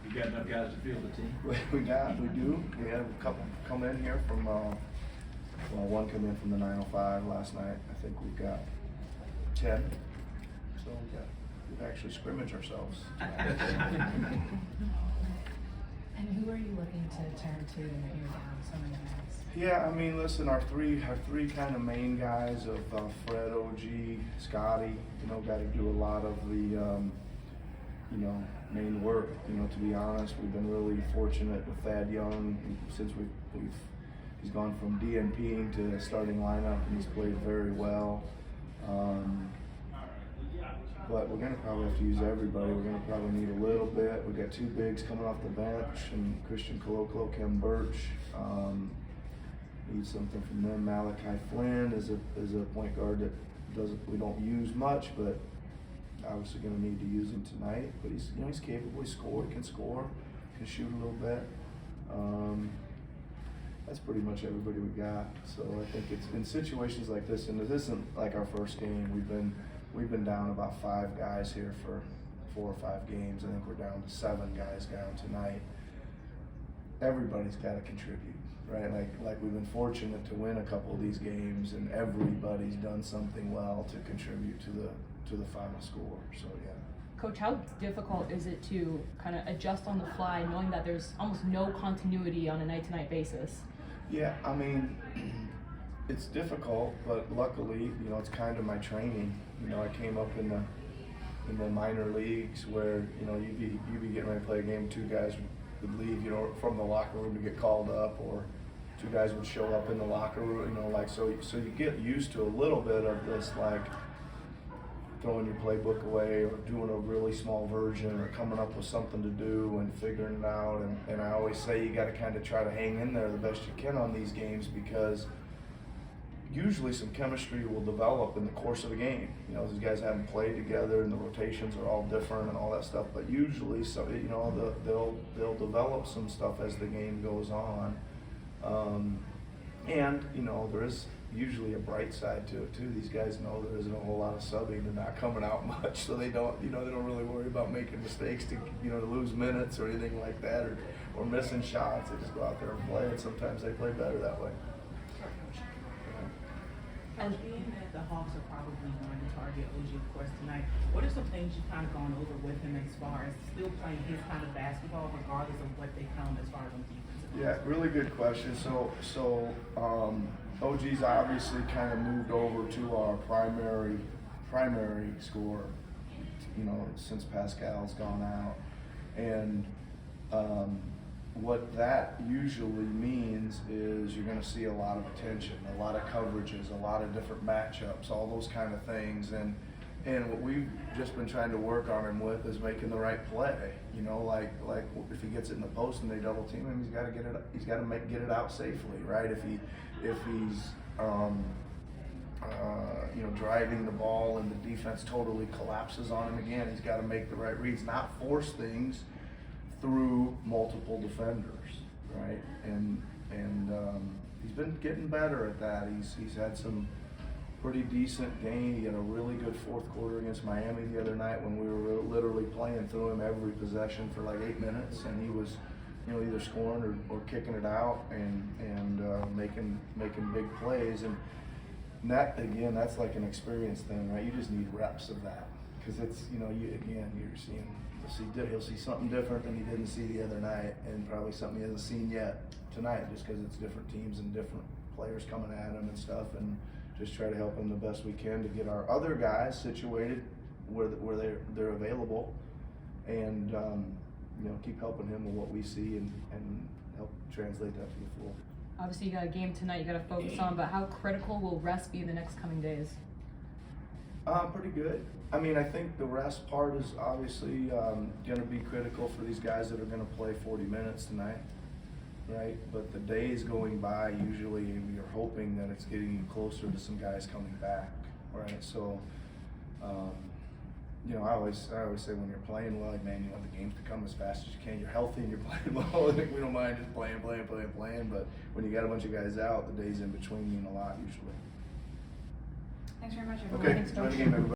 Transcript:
You got enough guys to field the team? We do. We had a couple come in here from, one come in from the 905 last night. I think we've got 10. So we've actually scrimmaged ourselves. And who are you looking to turn to when you're down so many guys? Yeah, I mean, listen, our three kind of main guys of Fred, OG, Scotty, got to do a lot of the, main work. To be honest, we've been really fortunate with Thad Young since he's gone from DNPing to starting lineup, and he's played very well. But we're going to probably have to use everybody. We're going to probably need a little bit. We've got two bigs coming off the bench, and Christian Coloclo, Kem Birch. Need something from them. Malachi Flynn is a point guard that we don't use much, but obviously going to need to use him tonight. But he's capable. He can score, can shoot a little bit. That's pretty much everybody we got. So I think it's in situations like this, and this isn't like our first game. We've been down about 5 guys here for 4 or 5 games. I think we're down to 7 guys down tonight. Everybody's got to contribute, right? Like we've been fortunate to win a couple of these games, and everybody's done something well to contribute to the final score. So yeah. Coach, how difficult is it to kind of adjust on the fly, knowing that there's almost no continuity on a night-to-night basis? Yeah, I mean, it's difficult, but luckily, it's kind of my training. I came up in the minor leagues where you'd be getting ready to play a game, 2 guys would leave, from the locker room to get called up, or 2 guys would show up in the locker room, so you get used to a little bit of this, like throwing your playbook away or doing a really small version or coming up with something to do and figuring it out. And I always say you got to kind of try to hang in there the best you can on these games, because usually some chemistry will develop in the course of the game. These guys haven't played together and the rotations are all different and all that stuff, but usually they'll develop some stuff as the game goes on. And there is usually a bright side to it too. These guys know there isn't a whole lot of subbing. They're not coming out much, so they don't really worry about making mistakes to lose minutes or anything like that, or missing shots. They just go out there and play, and sometimes they play better that way. And being that the Hawks are probably going to target OG, of course, tonight, what are some things you've kind of gone over with him as far as still playing his kind of basketball, regardless of what they come as far as on defense? Yeah, really good question. So OG's obviously kind of moved over to our primary score, since Pascal's gone out, and what that usually means is you're going to see a lot of attention, a lot of coverages, a lot of different matchups, all those kind of things, and what we've just been trying to work on him with is making the right play. Like if he gets it in the post and they double team him, he's got to get it. He's got to get it out safely, right? If he's driving the ball and the defense totally collapses on him again, he's got to make the right reads, not force things through multiple defenders, right? And he's been getting better at that. He's had some pretty decent game. He had a really good 4th quarter against Miami the other night when we were literally playing through him every possession for like 8 minutes, and he was either scoring or kicking it out and making big plays. And that, again, that's like an experience thing, right? You just need reps of that, because it's he'll see something different than he didn't see the other night, and probably something he hasn't seen yet tonight, just because it's different teams and different players coming at him and stuff, and just try to help him the best we can to get our other guys situated where they're available, and keep helping him with what we see and help translate that to the floor. Obviously, you got a game tonight you got to focus on, but how critical will rest be in the next coming days? Pretty good. I mean, I think the rest part is obviously going to be critical for these guys that are going to play 40 minutes tonight, right? But the days going by, usually you're hoping that it's getting closer to some guys coming back, right? So, I always say when you're playing well, man, you want the games to come as fast as you can. You're healthy and you're playing well. I think we don't mind just playing. But when you got a bunch of guys out, the days in between mean a lot usually. Thanks very much, everyone. Okay, Thanks, enjoy the Coach. game, everybody.